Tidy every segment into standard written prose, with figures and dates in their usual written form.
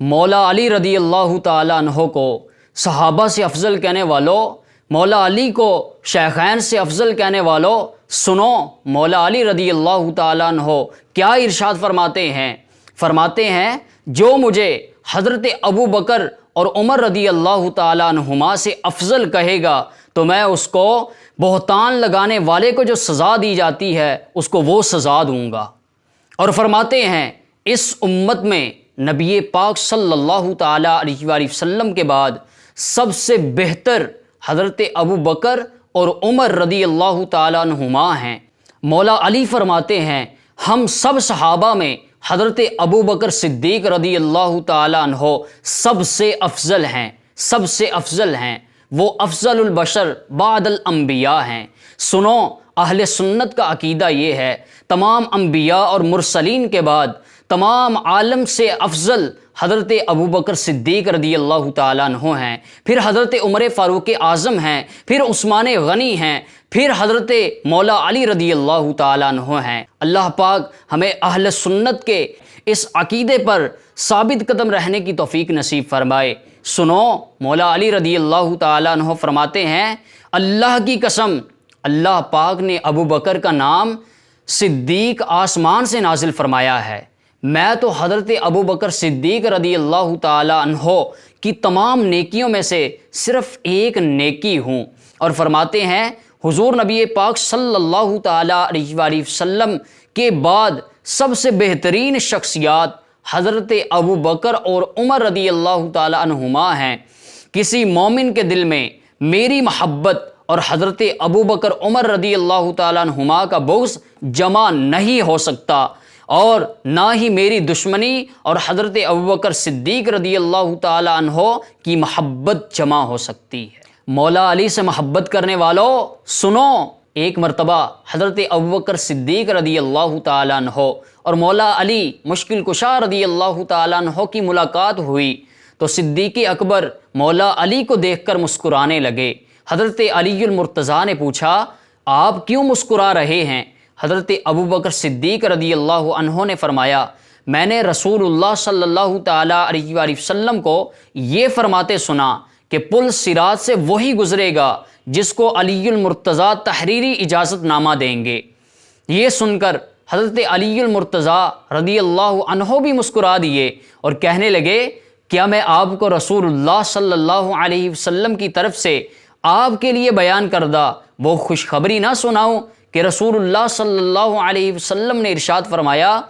مولا علی رضی اللہ تعالیٰ عنہ کو صحابہ سے افضل کہنے والوں، مولا علی کو شیخین سے افضل کہنے والوں، سنو مولا علی رضی اللہ تعالیٰ عنہ کیا ارشاد فرماتے ہیں جو مجھے حضرت ابو بکر اور عمر رضی اللہ تعالیٰ عنہما سے افضل کہے گا تو میں اس کو بہتان لگانے والے کو جو سزا دی جاتی ہے اس کو وہ سزا دوں گا۔ اور فرماتے ہیں اس امت میں نبی پاک صلی اللہ تعالیٰ علیہ وآلہ وسلم کے بعد سب سے بہتر حضرت ابو بکر اور عمر رضی اللہ تعالیٰ عنہما ہیں۔ مولا علی فرماتے ہیں ہم سب صحابہ میں حضرت ابو بکر صدیق رضی اللہ تعالیٰ عنہ سب سے افضل ہیں، وہ افضل البشر بعد الانبیاء ہیں۔ سنو اہل سنت کا عقیدہ یہ ہے تمام انبیاء اور مرسلین کے بعد تمام عالم سے افضل حضرت ابو بکر صدیق رضی اللہ تعالیٰ عنہ ہیں، پھر حضرت عمر فاروق اعظم ہیں، پھر عثمان غنی ہیں، پھر حضرت مولا علی رضی اللہ تعالیٰ عنہ ہیں۔ اللہ پاک ہمیں اہل سنت کے اس عقیدے پر ثابت قدم رہنے کی توفیق نصیب فرمائے۔ سنو مولا علی رضی اللہ تعالیٰ عنہ فرماتے ہیں اللہ کی قسم اللہ پاک نے ابو بکر کا نام صدیق آسمان سے نازل فرمایا ہے، میں تو حضرت ابو بکر صدیق رضی اللہ تعالیٰ عنہ کی تمام نیکیوں میں سے صرف ایک نیکی ہوں۔ اور فرماتے ہیں حضور نبی پاک صلی اللہ تعالیٰ علیہ وآلہ وسلم کے بعد سب سے بہترین شخصیات حضرت ابو بکر اور عمر رضی اللہ تعالیٰ عنہما ہیں۔ کسی مومن کے دل میں میری محبت اور حضرت ابو بکر عمر رضی اللہ تعالیٰ عنہما کا بغض جمع نہیں ہو سکتا، اور نہ ہی میری دشمنی اور حضرت ابوبکر صدیق رضی اللہ تعالیٰ عنہ کی محبت جمع ہو سکتی ہے۔ مولا علی سے محبت کرنے والوں سنو، ایک مرتبہ حضرت ابوبکر صدیق رضی اللہ تعالیٰ عنہ اور مولا علی مشکل کشا رضی اللہ تعالیٰ عنہ کی ملاقات ہوئی تو صدیق اکبر مولا علی کو دیکھ کر مسکرانے لگے۔ حضرت علی المرتضیٰ نے پوچھا آپ کیوں مسکرا رہے ہیں؟ حضرت ابوبکر صدیق رضی اللہ عنہ نے فرمایا میں نے رسول اللہ صلی اللہ تعالیٰ علیہ وآلہ وسلم کو یہ فرماتے سنا کہ پل صراط سے وہی گزرے گا جس کو علی المرتضیٰ تحریری اجازت نامہ دیں گے۔ یہ سن کر حضرت علی المرتضیٰ رضی اللہ عنہ بھی مسکرا دیے اور کہنے لگے کیا میں آپ کو رسول اللہ صلی اللہ علیہ وسلم کی طرف سے آپ کے لیے بیان کردہ وہ خوشخبری نہ سناؤں کہ رسول اللہ صلی اللہ علیہ وسلم نے ارشاد فرمایا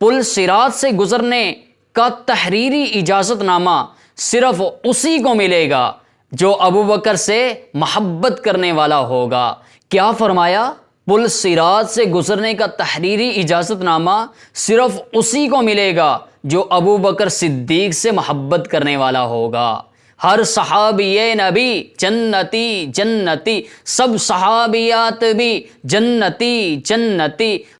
پل صراط سے گزرنے کا تحریری اجازت نامہ صرف اسی کو ملے گا جو ابو بکر سے محبت کرنے والا ہوگا۔ کیا فرمایا؟ پل صراط سے گزرنے کا تحریری اجازت نامہ صرف اسی کو ملے گا جو ابو بکر صدیق سے محبت کرنے والا ہوگا۔ ہر صحابی نبی جنتی جنتی، سب صحابیات بھی جنتی جنتی۔